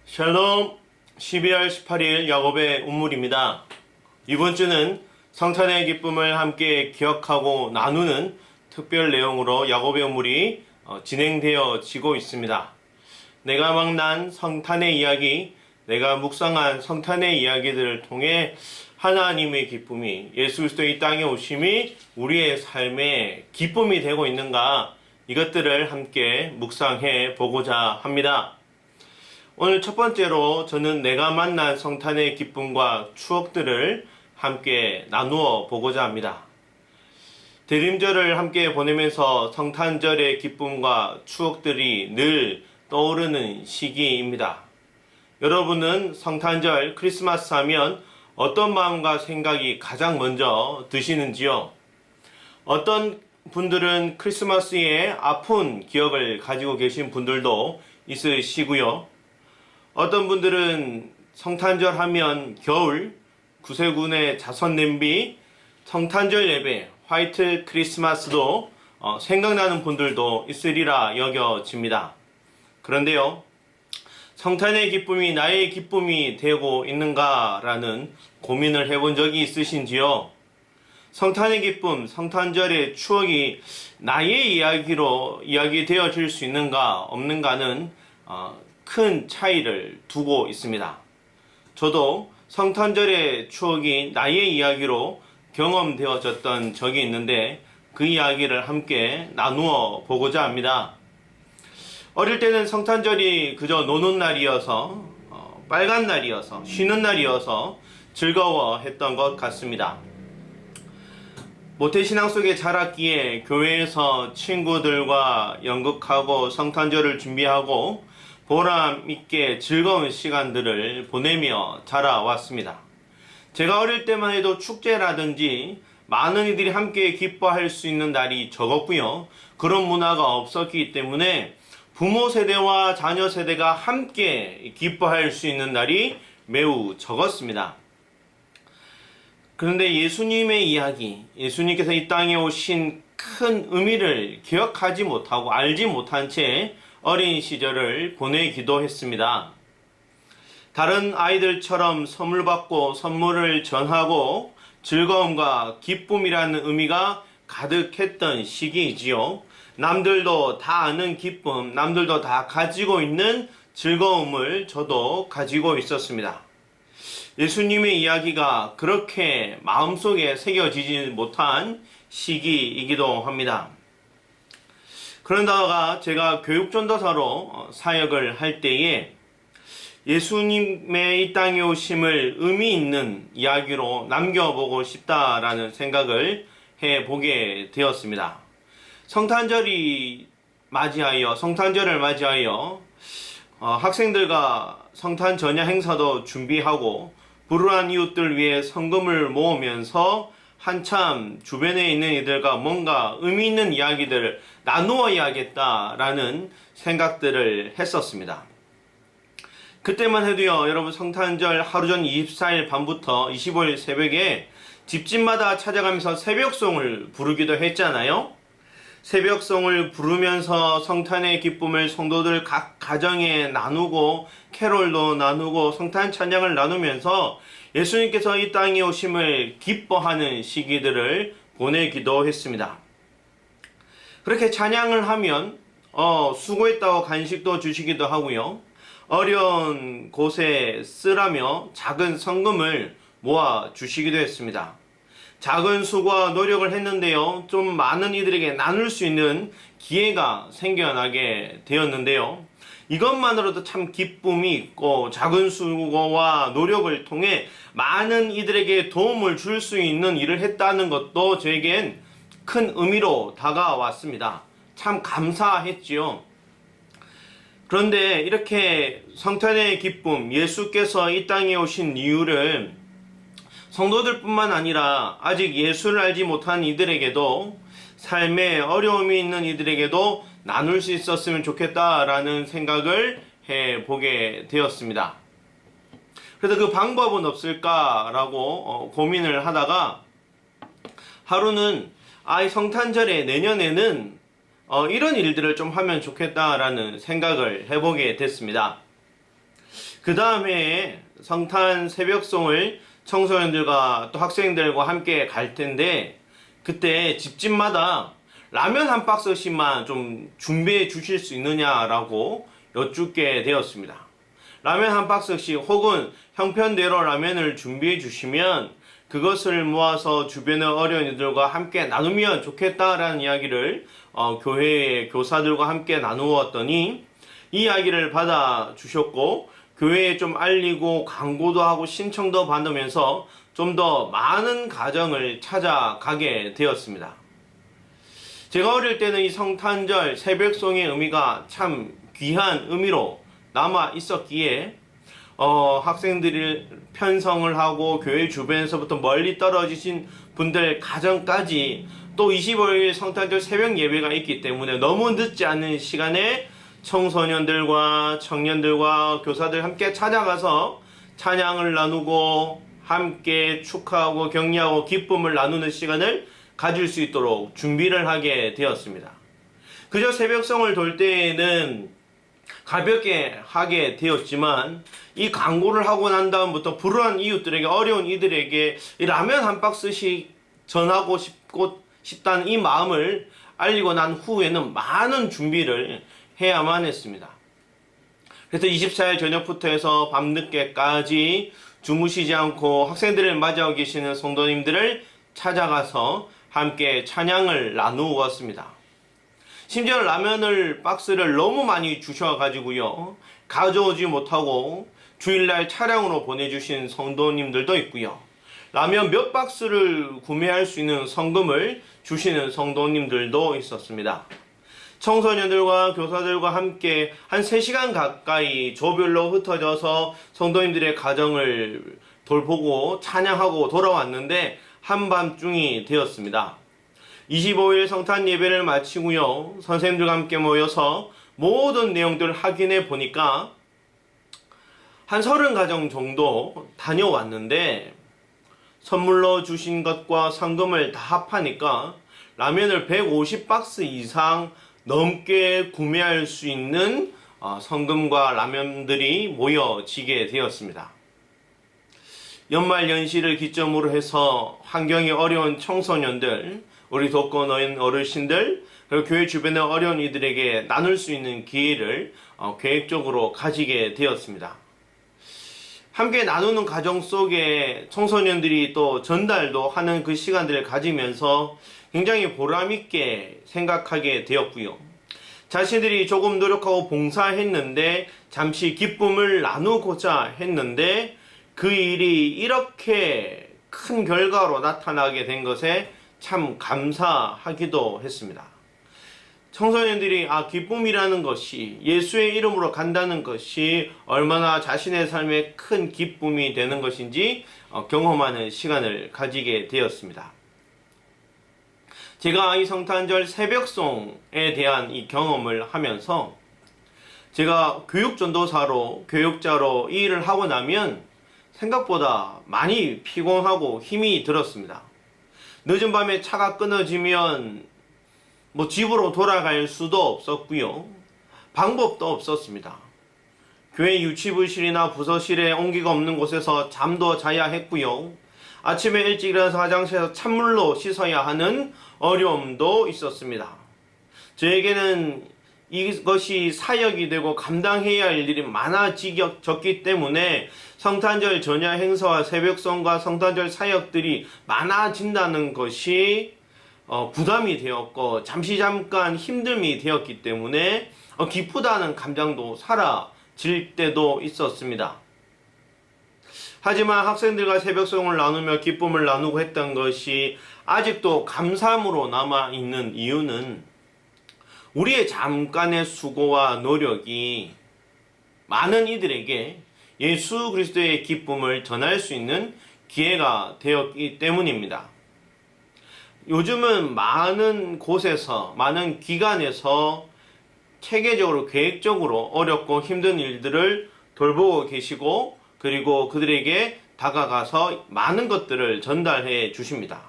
샬롬. 12월 18일 야곱의 운물입니다. 이번 주는 성탄의 기쁨을 함께 기억하고 나누는 특별 내용으로 야곱의 운물이 진행되어지고 있습니다. 내가 만난 성탄의 이야기, 내가 묵상한 성탄의 이야기들을 통해 하나님의 기쁨이, 예수 그리스도의 이 땅에 오심이 우리의 삶의 기쁨이 되고 있는가, 이것들을 함께 묵상해 보고자 합니다. 오늘 첫 번째로 저는 내가 만난 성탄의 기쁨과 추억들을 함께 나누어 보고자 합니다. 대림절을 함께 보내면서 성탄절의 기쁨과 추억들이 늘 떠오르는 시기입니다. 여러분은 성탄절, 크리스마스 하면 어떤 마음과 생각이 가장 먼저 드시는지요? 어떤 분들은 크리스마스에 아픈 기억을 가지고 계신 분들도 있으시고요. 어떤 분들은 성탄절 하면 겨울, 구세군의 자선 냄비, 성탄절 예배, 화이트 크리스마스도 생각나는 분들도 있으리라 여겨집니다. 그런데요, 성탄의 기쁨이 나의 기쁨이 되고 있는가라는 고민을 해본 적이 있으신지요? 성탄의 기쁨, 성탄절의 추억이 나의 이야기로 이야기되어질 수 있는가 없는가는 큰 차이를 두고 있습니다. 저도 성탄절의 추억이 나의 이야기로 경험되어졌던 적이 있는데 그 이야기를 함께 나누어 보고자 합니다. 어릴 때는 성탄절이 그저 노는 날이어서 빨간 날이어서 쉬는 날이어서 즐거워했던 것 같습니다. 모태신앙 속에 자랐기에 교회에서 친구들과 연극하고 성탄절을 준비하고 보람 있게 즐거운 시간들을 보내며 자라왔습니다. 제가 어릴 때만 해도 축제라든지 많은 이들이 함께 기뻐할 수 있는 날이 적었고요. 그런 문화가 없었기 때문에 부모 세대와 자녀 세대가 함께 기뻐할 수 있는 날이 매우 적었습니다. 그런데 예수님의 이야기, 예수님께서 이 땅에 오신 큰 의미를 기억하지 못하고 알지 못한 채 어린 시절을 보내기도 했습니다. 다른 아이들처럼 선물 받고 선물을 전하고 즐거움과 기쁨이라는 의미가 가득했던 시기이지요. 남들도 다 아는 기쁨, 남들도 다 가지고 있는 즐거움을 저도 가지고 있었습니다. 예수님의 이야기가 그렇게 마음속에 새겨지지 못한 시기이기도 합니다. 그런다가 제가 교육전도사로 사역을 할 때에 예수님의 이 땅에 오심을 의미 있는 이야기로 남겨보고 싶다라는 생각을 해보게 되었습니다. 성탄절을 맞이하여 학생들과 성탄 전야 행사도 준비하고 불우한 이웃들 위해 성금을 모으면서 한참 주변에 있는 이들과 뭔가 의미 있는 이야기들을 나누어야겠다라는 생각들을 했었습니다. 그때만 해도요, 여러분 성탄절 하루 전 24일 밤부터 25일 새벽에 집집마다 찾아가면서 새벽송을 부르기도 했잖아요. 새벽송을 부르면서 성탄의 기쁨을 성도들 각 가정에 나누고 캐롤도 나누고 성탄 찬양을 나누면서 예수님께서 이 땅에 오심을 기뻐하는 시기들을 보내기도 했습니다. 그렇게 찬양을 하면 수고했다고 간식도 주시기도 하고요. 어려운 곳에 쓰라며 작은 성금을 모아 주시기도 했습니다. 작은 수고와 노력을 했는데요, 좀 많은 이들에게 나눌 수 있는 기회가 생겨나게 되었는데요, 이것만으로도 참 기쁨이 있고 작은 수고와 노력을 통해 많은 이들에게 도움을 줄 수 있는 일을 했다는 것도 저에겐 큰 의미로 다가왔습니다. 참 감사했지요. 그런데 이렇게 성탄의 기쁨, 예수께서 이 땅에 오신 이유를 성도들뿐만 아니라 아직 예수를 알지 못한 이들에게도, 삶에 어려움이 있는 이들에게도 나눌 수 있었으면 좋겠다라는 생각을 해보게 되었습니다. 그래서 그 방법은 없을까라고 고민을 하다가 하루는 성탄절에 내년에는 이런 일들을 좀 하면 좋겠다라는 생각을 해보게 됐습니다. 그 다음에 성탄 새벽송을 청소년들과 또 학생들과 함께 갈 텐데, 그때 집집마다 라면 한 박스씩만 좀 준비해 주실 수 있느냐라고 여쭙게 되었습니다. 라면 한 박스씩 혹은 형편대로 라면을 준비해 주시면 그것을 모아서 주변의 어린이들과 함께 나누면 좋겠다라는 이야기를 교회의 교사들과 함께 나누었더니 이 이야기를 받아 주셨고, 교회에 좀 알리고 광고도 하고 신청도 받으면서 좀 더 많은 가정을 찾아가게 되었습니다. 제가 어릴 때는 이 성탄절 새벽송의 의미가 참 귀한 의미로 남아 있었기에 학생들이 편성을 하고 교회 주변에서부터 멀리 떨어지신 분들 가정까지 또 25일 성탄절 새벽 예배가 있기 때문에 너무 늦지 않은 시간에 청소년들과 청년들과 교사들 함께 찾아가서 찬양을 나누고 함께 축하하고 격려하고 기쁨을 나누는 시간을 가질 수 있도록 준비를 하게 되었습니다. 그저 새벽성을 돌 때에는 가볍게 하게 되었지만 이 광고를 하고 난 다음부터 불우한 이웃들에게, 어려운 이들에게 이 라면 한 박스씩 전하고 싶다는 이 마음을 알리고 난 후에는 많은 준비를 해야만 했습니다. 그래서 24일 저녁부터 해서 밤늦게까지 주무시지 않고 학생들을 맞이하고 계시는 성도님들을 찾아가서 함께 찬양을 나누었습니다. 심지어 라면을 박스를 너무 많이 주셔가지고요, 가져오지 못하고 주일날 차량으로 보내주신 성도님들도 있고요, 라면 몇 박스를 구매할 수 있는 성금을 주시는 성도님들도 있었습니다. 청소년들과 교사들과 함께 한 3시간 가까이 조별로 흩어져서 성도님들의 가정을 돌보고 찬양하고 돌아왔는데 한밤중이 되었습니다. 25일 성탄 예배를 마치고요, 선생님들과 함께 모여서 모든 내용들을 확인해 보니까 한 30가정 정도 다녀왔는데 선물로 주신 것과 상금을 다 합하니까 라면을 150박스 이상 넘게 구매할 수 있는 성금과 라면들이 모여지게 되었습니다. 연말 연시를 기점으로 해서 환경이 어려운 청소년들, 우리 독거노인 어르신들, 그리고 교회 주변의 어려운 이들에게 나눌 수 있는 기회를 계획적으로 가지게 되었습니다. 함께 나누는 과정 속에 청소년들이 또 전달도 하는 그 시간들을 가지면서 굉장히 보람있게 생각하게 되었고요. 자신들이 조금 노력하고 봉사했는데 잠시 기쁨을 나누고자 했는데 그 일이 이렇게 큰 결과로 나타나게 된 것에 참 감사하기도 했습니다. 청소년들이 기쁨이라는 것이, 예수의 이름으로 간다는 것이 얼마나 자신의 삶에 큰 기쁨이 되는 것인지 경험하는 시간을 가지게 되었습니다. 제가 이 성탄절 새벽송에 대한 이 경험을 하면서 제가 교육전도사로, 교육자로 이 일을 하고 나면 생각보다 많이 피곤하고 힘이 들었습니다. 늦은 밤에 차가 끊어지면 집으로 돌아갈 수도 없었고요, 방법도 없었습니다. 교회 유치부실이나 부서실에 온기가 없는 곳에서 잠도 자야 했고요, 아침에 일찍 일어나서 화장실에서 찬물로 씻어야 하는 어려움도 있었습니다. 저에게는 이것이 사역이 되고 감당해야 할 일이 많아졌기 때문에 성탄절 전야 행사와 새벽송과 성탄절 사역들이 많아진다는 것이 부담이 되었고 잠깐 힘듦이 되었기 때문에 기쁘다는 감정도 사라질 때도 있었습니다. 하지만 학생들과 새벽송을 나누며 기쁨을 나누고 했던 것이 아직도 감사함으로 남아있는 이유는 우리의 잠깐의 수고와 노력이 많은 이들에게 예수 그리스도의 기쁨을 전할 수 있는 기회가 되었기 때문입니다. 요즘은 많은 곳에서, 많은 기관에서 체계적으로, 계획적으로 어렵고 힘든 일들을 돌보고 계시고, 그리고 그들에게 다가가서 많은 것들을 전달해 주십니다.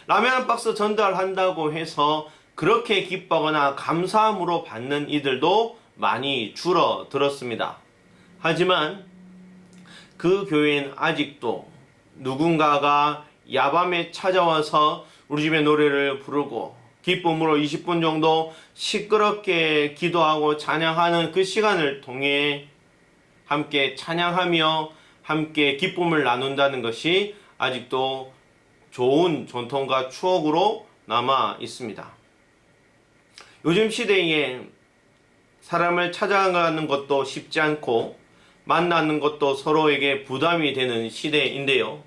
라면 한 박스 전달한다고 해서 그렇게 기뻐하거나 감사함으로 받는 이들도 많이 줄어들었습니다. 하지만 그 교회는 아직도 누군가가 야밤에 찾아와서 우리 집에 노래를 부르고 기쁨으로 20분 정도 시끄럽게 기도하고 찬양하는 그 시간을 통해 함께 찬양하며 함께 기쁨을 나눈다는 것이 아직도 좋은 전통과 추억으로 남아 있습니다. 요즘 시대에 사람을 찾아가는 것도 쉽지 않고 만나는 것도 서로에게 부담이 되는 시대인데요.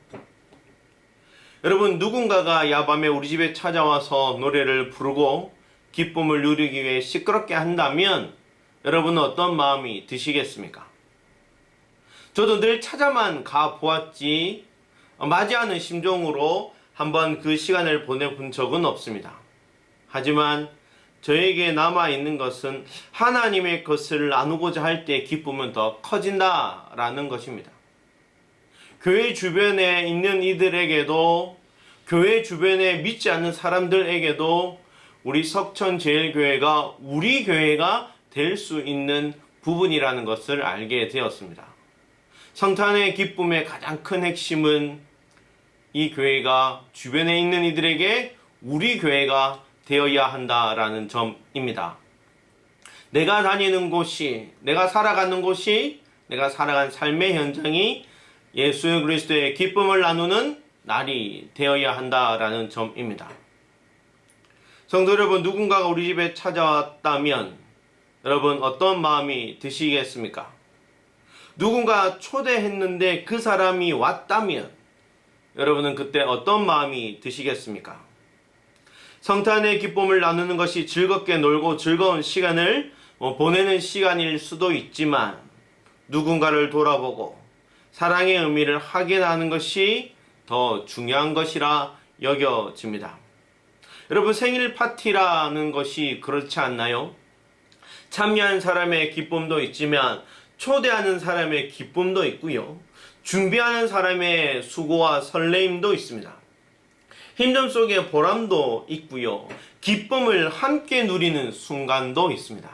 여러분, 누군가가 야밤에 우리 집에 찾아와서 노래를 부르고 기쁨을 누리기 위해 시끄럽게 한다면 여러분은 어떤 마음이 드시겠습니까? 저도 늘 찾아만 가 보았지 맞이하는 심정으로 한번 그 시간을 보내본 적은 없습니다. 하지만 저에게 남아있는 것은 하나님의 것을 나누고자 할 때 기쁨은 더 커진다라는 것입니다. 교회 주변에 있는 이들에게도, 교회 주변에 믿지 않는 사람들에게도 우리 석천제일교회가 우리 교회가 될 수 있는 부분이라는 것을 알게 되었습니다. 성탄의 기쁨의 가장 큰 핵심은 이 교회가 주변에 있는 이들에게 우리 교회가 되어야 한다라는 점입니다. 내가 다니는 곳이, 내가 살아가는 곳이, 내가 살아간 삶의 현장이 예수 그리스도의 기쁨을 나누는 날이 되어야 한다라는 점입니다. 성도 여러분, 누군가가 우리 집에 찾아왔다면 여러분 어떤 마음이 드시겠습니까? 누군가 초대했는데 그 사람이 왔다면 여러분은 그때 어떤 마음이 드시겠습니까? 성탄의 기쁨을 나누는 것이 즐겁게 놀고 즐거운 시간을 보내는 시간일 수도 있지만 누군가를 돌아보고 사랑의 의미를 확인하는 것이 더 중요한 것이라 여겨집니다. 여러분, 생일 파티라는 것이 그렇지 않나요? 참여한 사람의 기쁨도 있지만 초대하는 사람의 기쁨도 있고요. 준비하는 사람의 수고와 설레임도 있습니다. 힘듦 속에 보람도 있고요. 기쁨을 함께 누리는 순간도 있습니다.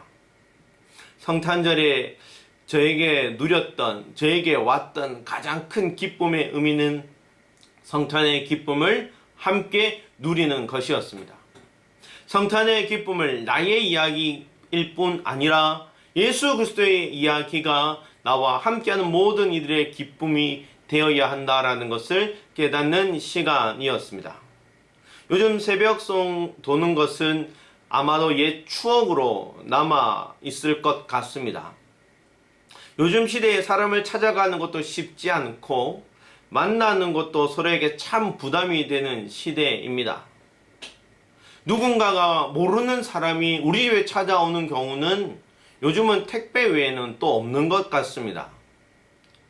성탄절에 저에게 누렸던, 저에게 왔던 가장 큰 기쁨의 의미는 성탄의 기쁨을 함께 누리는 것이었습니다. 성탄의 기쁨을 나의 이야기일 뿐 아니라 예수 그리스도의 이야기가 나와 함께하는 모든 이들의 기쁨이 되어야 한다라는 것을 깨닫는 시간이었습니다. 요즘 새벽송 도는 것은 아마도 옛 추억으로 남아 있을 것 같습니다. 요즘 시대에 사람을 찾아가는 것도 쉽지 않고 만나는 것도 서로에게 참 부담이 되는 시대입니다. 누군가가 모르는 사람이 우리 집에 찾아오는 경우는 요즘은 택배 외에는 또 없는 것 같습니다.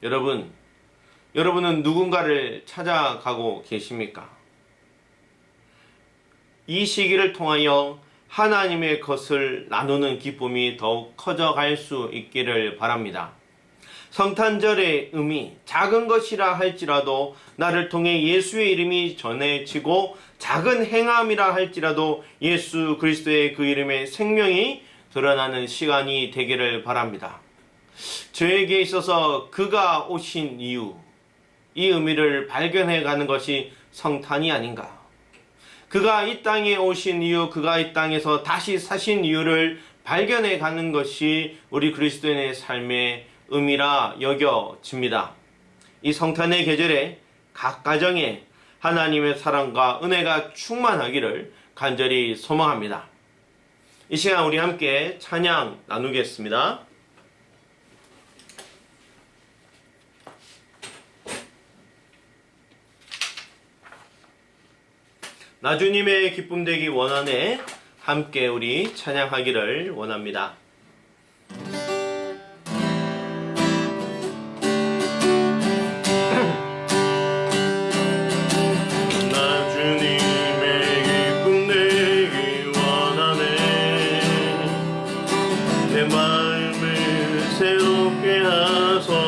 여러분은 누군가를 찾아가고 계십니까? 이 시기를 통하여 하나님의 것을 나누는 기쁨이 더욱 커져갈 수 있기를 바랍니다. 성탄절의 의미, 작은 것이라 할지라도 나를 통해 예수의 이름이 전해지고 작은 행함이라 할지라도 예수 그리스도의 그 이름의 생명이 드러나는 시간이 되기를 바랍니다. 저에게 있어서 그가 오신 이유, 이 의미를 발견해 가는 것이 성탄이 아닌가. 그가 이 땅에 오신 이유, 그가 이 땅에서 다시 사신 이유를 발견해 가는 것이 우리 그리스도인의 삶의 의미라 여겨집니다. 이 성탄의 계절에 각 가정에 하나님의 사랑과 은혜가 충만하기를 간절히 소망합니다. 이 시간 우리 함께 찬양 나누겠습니다. 나 주님의 기쁨 되기 원하네. 함께 우리 찬양하기를 원합니다. 나 주님의 기쁨 되기 원하네. 내 마음을 새롭게 하소서.